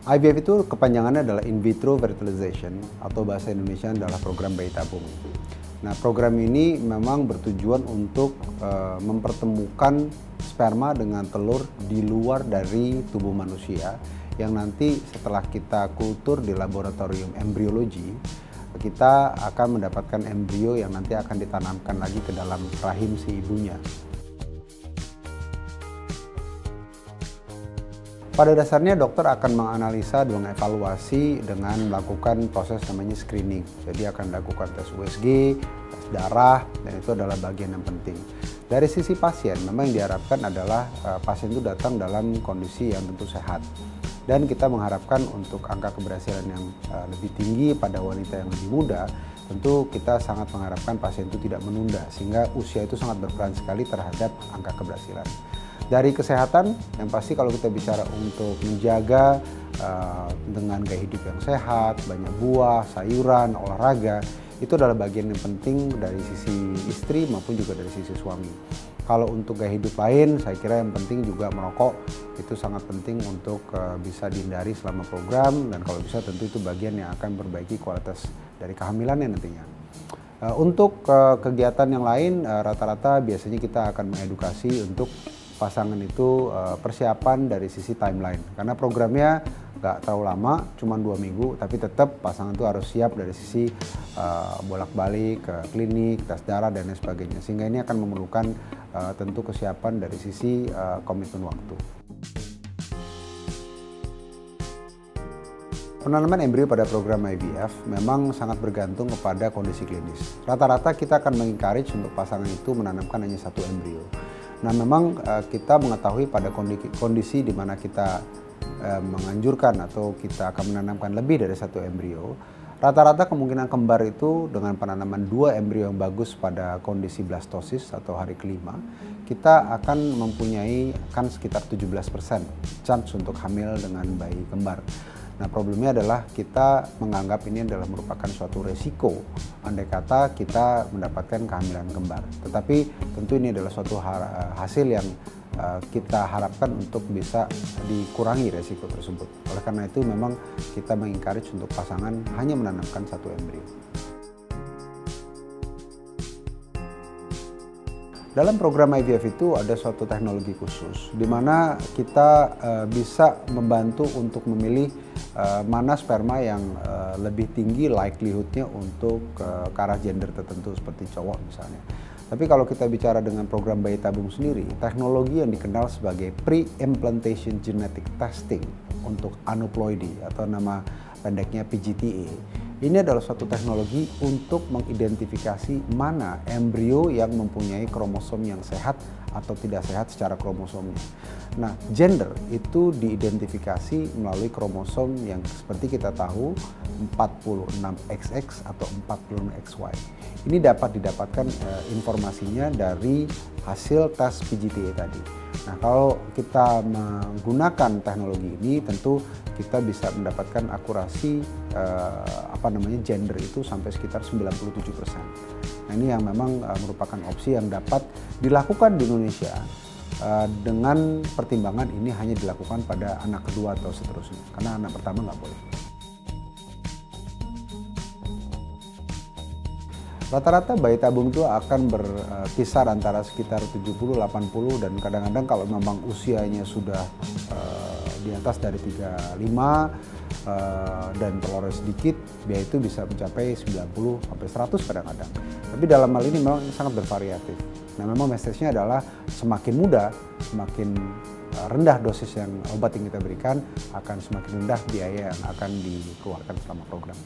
IVF itu kepanjangannya adalah in vitro fertilization atau bahasa Indonesia adalah program bayi tabung. Nah, program ini memang bertujuan untuk mempertemukan sperma dengan telur di luar dari tubuh manusia yang nanti setelah kita kultur di laboratorium embriologi, kita akan mendapatkan embrio yang nanti akan ditanamkan lagi ke dalam rahim si ibunya. Pada dasarnya dokter akan menganalisa dan mengevaluasi dengan melakukan proses namanya screening. Jadi akan dilakukan tes USG, tes darah, dan itu adalah bagian yang penting. Dari sisi pasien, memang yang diharapkan adalah pasien itu datang dalam kondisi yang tentu sehat. Dan kita mengharapkan untuk angka keberhasilan yang lebih tinggi pada wanita yang lebih muda, tentu kita sangat mengharapkan pasien itu tidak menunda, sehingga usia itu sangat berperan sekali terhadap angka keberhasilan. Dari kesehatan, yang pasti kalau kita bicara untuk menjaga dengan gaya hidup yang sehat, banyak buah, sayuran, olahraga, itu adalah bagian yang penting dari sisi istri maupun juga dari sisi suami. Kalau untuk gaya hidup lain, saya kira yang penting juga merokok, itu sangat penting untuk bisa dihindari selama program, dan kalau bisa tentu itu bagian yang akan memperbaiki kualitas dari kehamilannya nantinya. Untuk kegiatan yang lain, rata-rata biasanya kita akan mengedukasi untuk pasangan itu persiapan dari sisi timeline, karena programnya nggak terlalu lama, cuma 2 minggu, tapi tetap pasangan itu harus siap dari sisi bolak-balik ke klinik, tes darah dan lain sebagainya, sehingga ini akan memerlukan tentu kesiapan dari sisi komitmen waktu. Penanaman embrio pada program IVF memang sangat bergantung kepada kondisi klinis. Rata-rata kita akan mengencourage untuk pasangan itu menanamkan hanya 1 embrio. Nah, memang kita mengetahui pada kondisi di mana kita menganjurkan atau kita akan menanamkan lebih dari 1 embrio, rata-rata kemungkinan kembar itu dengan penanaman 2 embrio yang bagus pada kondisi blastosis atau hari kelima, kita akan mempunyai sekitar 17% chance untuk hamil dengan bayi kembar. Nah, problemnya adalah kita menganggap ini adalah merupakan suatu resiko andai kata kita mendapatkan kehamilan kembar. Tetapi tentu ini adalah suatu hasil yang kita harapkan untuk bisa dikurangi resiko tersebut. Oleh karena itu memang kita mengencourage untuk pasangan hanya menanamkan 1 embrio. Dalam program IVF itu ada suatu teknologi khusus di mana kita bisa membantu untuk memilih mana sperma yang lebih tinggi likelihood-nya untuk ke arah gender tertentu seperti cowok misalnya. Tapi kalau kita bicara dengan program bayi tabung sendiri, teknologi yang dikenal sebagai pre-implantation genetic testing untuk aneuploidy atau nama pendeknya PGTA. Ini adalah suatu teknologi untuk mengidentifikasi mana embrio yang mempunyai kromosom yang sehat atau tidak sehat secara kromosomnya. Nah, gender itu diidentifikasi melalui kromosom yang seperti kita tahu 46XX atau 46XY. Ini dapat didapatkan informasinya dari hasil tes PGTA tadi. Nah, kalau kita menggunakan teknologi ini tentu kita bisa mendapatkan akurasi gender itu sampai sekitar 97%. Nah, ini yang memang merupakan opsi yang dapat dilakukan di Indonesia dengan pertimbangan ini hanya dilakukan pada anak kedua atau seterusnya, karena anak pertama nggak boleh. Rata-rata bayi tabung itu akan berkisar antara sekitar 70-80 dan kadang-kadang kalau memang usianya sudah di atas dari 35 dan telurnya sedikit, biaya itu bisa mencapai 90-100 kadang-kadang. Tapi dalam hal ini memang sangat bervariatif. Nah, memang message-nya adalah semakin muda, semakin rendah dosis yang obat yang kita berikan, akan semakin rendah biaya yang akan dikeluarkan selama program.